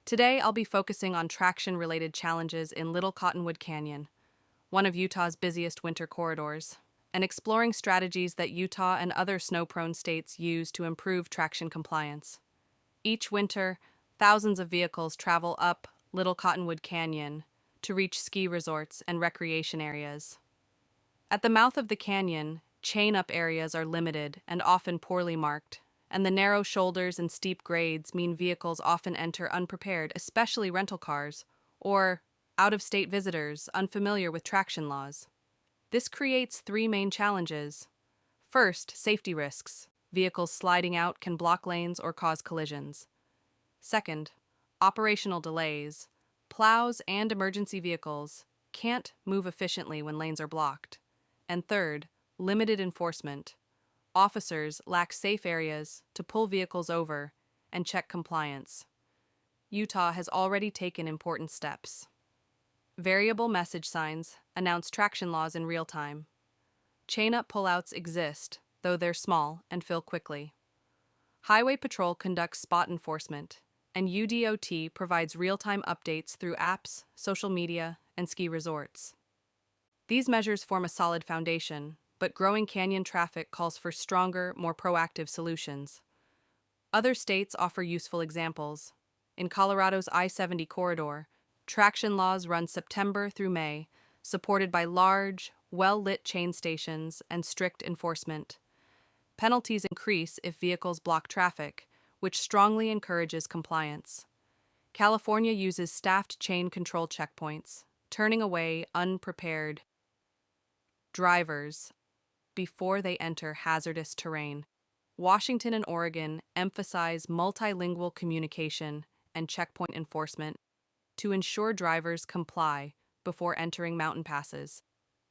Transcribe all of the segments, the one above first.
Today, I'll be focusing on traction-related challenges in Little Cottonwood Canyon, one of Utah's busiest winter corridors, and exploring strategies that Utah and other snow-prone states use to improve traction compliance. Each winter, thousands of vehicles travel up Little Cottonwood Canyon to reach ski resorts and recreation areas. At the mouth of the canyon, chain-up areas are limited and often poorly marked, and the narrow shoulders and steep grades mean vehicles often enter unprepared, especially rental cars, or out-of-state visitors unfamiliar with traction laws. This creates three main challenges. First, safety risks. Vehicles sliding out can block lanes or cause collisions. Second, operational delays. Plows and emergency vehicles can't move efficiently when lanes are blocked. And third, limited enforcement. Officers lack safe areas to pull vehicles over and check compliance. Utah has already taken important steps. Variable message signs announce traction laws in real time. Chain-up pullouts exist, though they're small and fill quickly. Highway Patrol conducts spot enforcement, and UDOT provides real-time updates through apps, social media, and ski resorts. These measures form a solid foundation, but growing canyon traffic calls for stronger, more proactive solutions. Other states offer useful examples. In Colorado's I-70 corridor, traction laws run September through May, supported by large, well-lit chain stations and strict enforcement. Penalties increase if vehicles block traffic, which strongly encourages compliance. California uses staffed chain control checkpoints, turning away unprepared drivers before they enter hazardous terrain. Washington and Oregon emphasize multilingual communication and checkpoint enforcement to ensure drivers comply before entering mountain passes.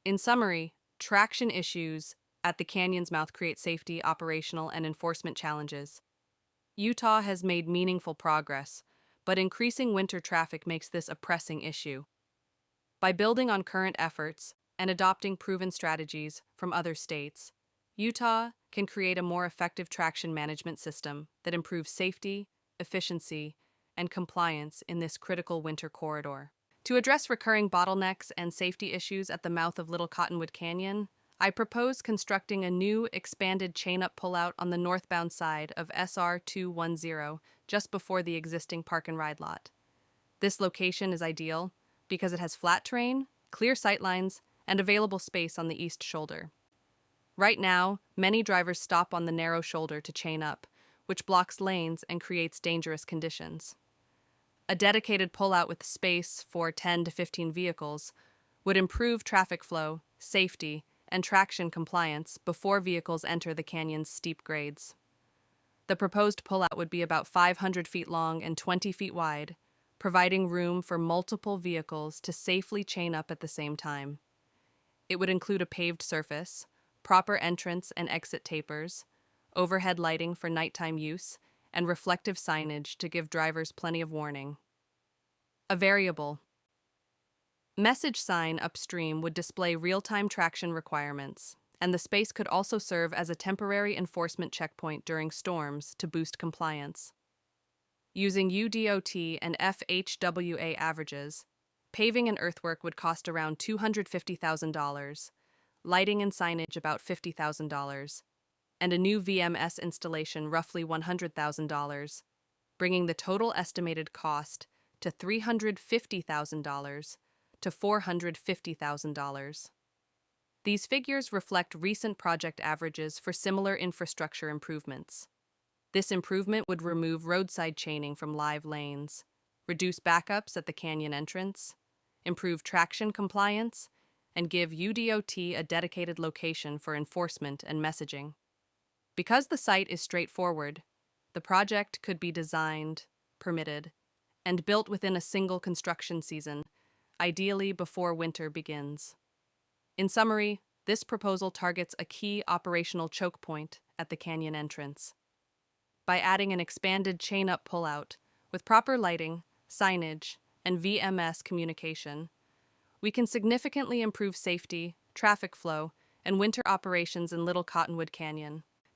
In summary, traction issues at the canyon's mouth create safety, operational, and enforcement challenges. Utah has made meaningful progress, but increasing winter traffic makes this a pressing issue. By building on current efforts and adopting proven strategies from other states, Utah can create a more effective traction management system that improves safety, efficiency, and compliance in this critical winter corridor. To address recurring bottlenecks and safety issues at the mouth of Little Cottonwood Canyon, I propose constructing a new expanded chain-up pullout on the northbound side of SR 210 just before the existing park and ride lot. This location is ideal because it has flat terrain, clear sightlines, and available space on the east shoulder. Right now, many drivers stop on the narrow shoulder to chain up, which blocks lanes and creates dangerous conditions. A dedicated pullout with space for 10 to 15 vehicles would improve traffic flow, safety, and traction compliance before vehicles enter the canyon's steep grades. The proposed pullout would be about 500 feet long and 20 feet wide, providing room for multiple vehicles to safely chain up at the same time. It would include a paved surface, proper entrance and exit tapers, overhead lighting for nighttime use, and reflective signage to give drivers plenty of warning. A variable message sign upstream would display real-time traction requirements, and the space could also serve as a temporary enforcement checkpoint during storms to boost compliance. Using UDOT and FHWA averages, paving and earthwork would cost around $250,000, lighting and signage about $50,000, and a new VMS installation roughly $100,000, bringing the total estimated cost to $350,000 to $450,000. These figures reflect recent project averages for similar infrastructure improvements. This improvement would remove roadside chaining from live lanes, reduce backups at the canyon entrance, improve traction compliance, and give UDOT a dedicated location for enforcement and messaging. Because the site is straightforward, the project could be designed, permitted, and built within a single construction season, ideally before winter begins. In summary, this proposal targets a key operational choke point at the canyon entrance. By adding an expanded chain-up pullout with proper lighting, signage, and VMS communication, we can significantly improve safety, traffic flow, and winter operations in Little Cottonwood Canyon.